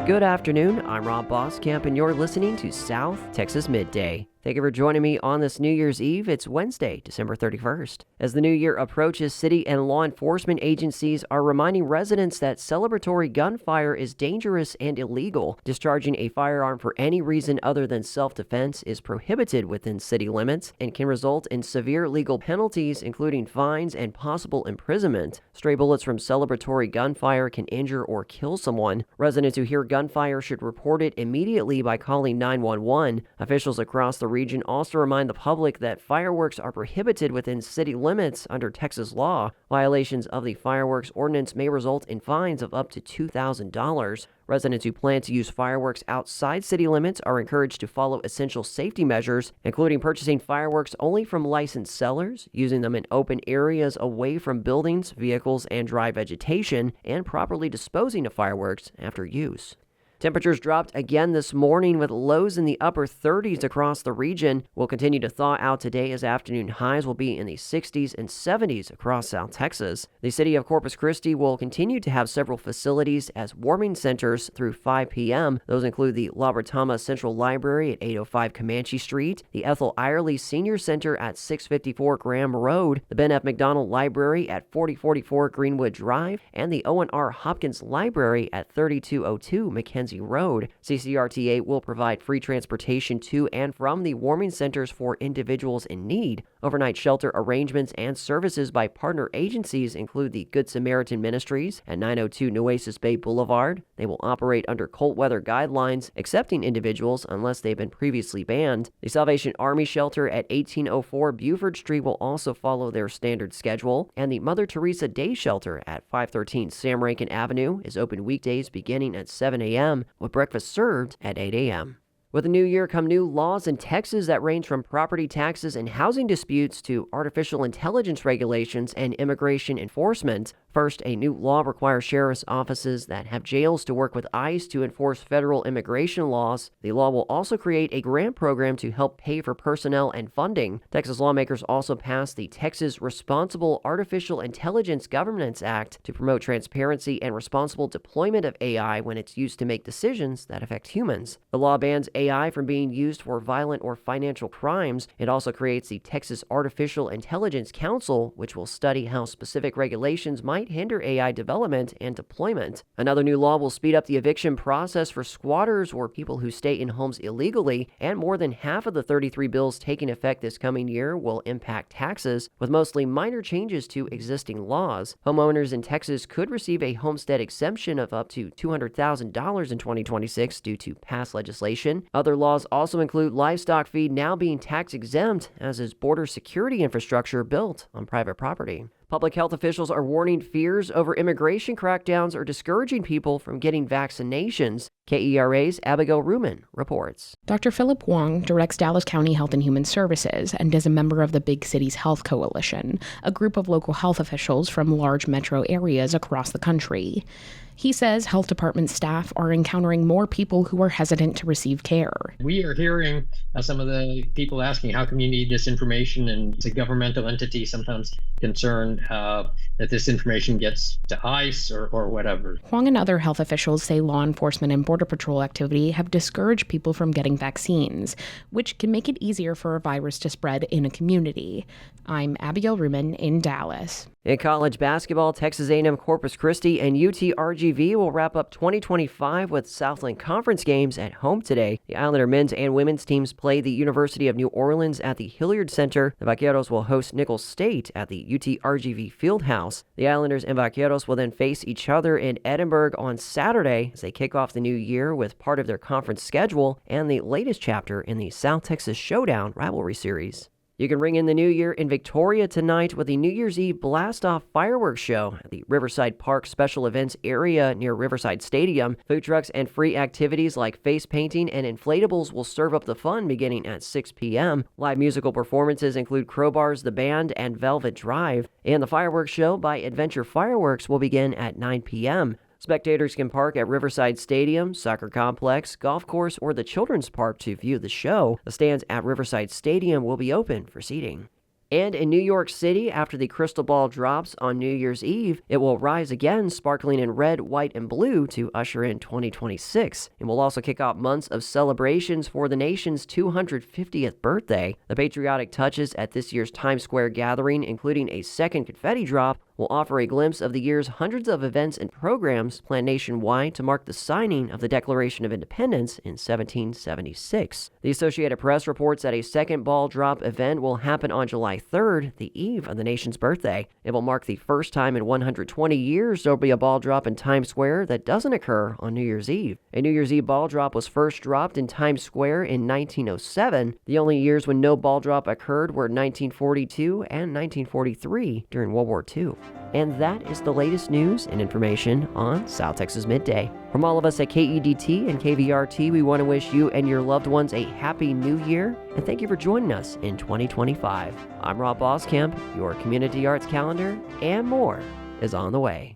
Good afternoon, I'm Rob Boskamp, and you're listening to South Texas Midday. Thank you for joining me on this New Year's Eve. It's Wednesday, December 31st. As the new year approaches, city and law enforcement agencies are reminding residents that celebratory gunfire is dangerous and illegal. Discharging a firearm for any reason other than self-defense is prohibited within city limits and can result in severe legal penalties, including fines and possible imprisonment. Stray bullets from celebratory gunfire can injure or kill someone. Residents who hear gunfire should report it immediately by calling 911. Officials across the region also remind the public that fireworks are prohibited within city limits under Texas law. Violations of the fireworks ordinance may result in fines of up to $2,000. Residents who plan to use fireworks outside city limits are encouraged to follow essential safety measures, including purchasing fireworks only from licensed sellers, using them in open areas away from buildings, vehicles, and dry vegetation, and properly disposing of fireworks after use. Temperatures dropped again this morning with lows in the upper 30s across the region. We'll continue to thaw out today as afternoon highs will be in the 60s and 70s across South Texas. The city of Corpus Christi will continue to have several facilities as warming centers through 5 p.m. Those include the La Bretama Central Library at 805 Comanche Street, the Ethel Irely Senior Center at 654 Graham Road, the Ben F. McDonald Library at 4044 Greenwood Drive, and the Owen R. Hopkins Library at 3202 Mackenzie Road. CCRTA will provide free transportation to and from the warming centers for individuals in need. Overnight shelter arrangements and services by partner agencies include the Good Samaritan Ministries at 902 Nueces Bay Boulevard. They will operate under cold weather guidelines, accepting individuals unless they've been previously banned. The Salvation Army Shelter at 1804 Buford Street will also follow their standard schedule, and the Mother Teresa Day Shelter at 513 Sam Rankin Avenue is open weekdays beginning at 7 a.m. with breakfast served at 8 a.m. With the new year come new laws in Texas that range from property taxes and housing disputes to artificial intelligence regulations and immigration enforcement. First, a new law requires sheriff's offices that have jails to work with ICE to enforce federal immigration laws. The law will also create a grant program to help pay for personnel and funding. Texas lawmakers also passed the Texas Responsible Artificial Intelligence Governance Act to promote transparency and responsible deployment of AI when it's used to make decisions that affect humans. The law bans AI from being used for violent or financial crimes. It also creates the Texas Artificial Intelligence Council, which will study how specific regulations might hinder AI development and deployment. Another new law will speed up the eviction process for squatters or people who stay in homes illegally, and more than half of the 33 bills taking effect this coming year will impact taxes, with mostly minor changes to existing laws. Homeowners in Texas could receive a homestead exemption of up to $200,000 in 2026 due to past legislation. Other laws also include livestock feed now being tax exempt, as is border security infrastructure built on private property. Public health officials are warning fears over immigration crackdowns are discouraging people from getting vaccinations. KERA's Abigail Ruman reports. Dr. Philip Wong directs Dallas County Health and Human Services and is a member of the Big Cities Health Coalition, a group of local health officials from large metro areas across the country. He says health department staff are encountering more people who are hesitant to receive care. We are hearing some of the people asking, how come you need this information? And it's a governmental entity sometimes concerned that this information gets to ICE or whatever. Huang and other health officials say law enforcement and Border Patrol activity have discouraged people from getting vaccines, which can make it easier for a virus to spread in a community. I'm Abigail Ruman in Dallas. In college basketball, Texas A&M Corpus Christi and UTRGV will wrap up 2025 with Southland Conference games at home today. The Islander men's and women's teams play the University of New Orleans at the Hilliard Center. The Vaqueros will host Nicholls State at the UTRGV Fieldhouse. The Islanders and Vaqueros will then face each other in Edinburgh on Saturday as they kick off the new year with part of their conference schedule and the latest chapter in the South Texas Showdown rivalry series. You can ring in the new year in Victoria tonight with the New Year's Eve blast-off fireworks show at the Riverside Park Special Events area near Riverside Stadium. Food trucks and free activities like face painting and inflatables will serve up the fun beginning at 6 p.m. Live musical performances include Crowbars, the Band, and Velvet Drive. And the fireworks show by Adventure Fireworks will begin at 9 p.m. Spectators can park at Riverside Stadium, Soccer Complex, Golf Course, or the Children's Park to view the show. The stands at Riverside Stadium will be open for seating. And in New York City, after the crystal ball drops on New Year's Eve, it will rise again, sparkling in red, white, and blue to usher in 2026. It will also kick off months of celebrations for the nation's 250th birthday. The patriotic touches at this year's Times Square gathering, including a second confetti drop, will offer a glimpse of the year's hundreds of events and programs planned nationwide to mark the signing of the Declaration of Independence in 1776. The Associated Press reports that a second ball drop event will happen on July 3rd, the eve of the nation's birthday. It will mark the first time in 120 years there will be a ball drop in Times Square that doesn't occur on New Year's Eve. A New Year's Eve ball drop was first dropped in Times Square in 1907. The only years when no ball drop occurred were 1942 and 1943 during World War II. And that is the latest news and information on South Texas Midday. From all of us at KEDT and KVRT, we want to wish you and your loved ones a happy new year, and thank you for joining us in 2025. I'm Rob Boskamp. Your community arts calendar and more is on the way.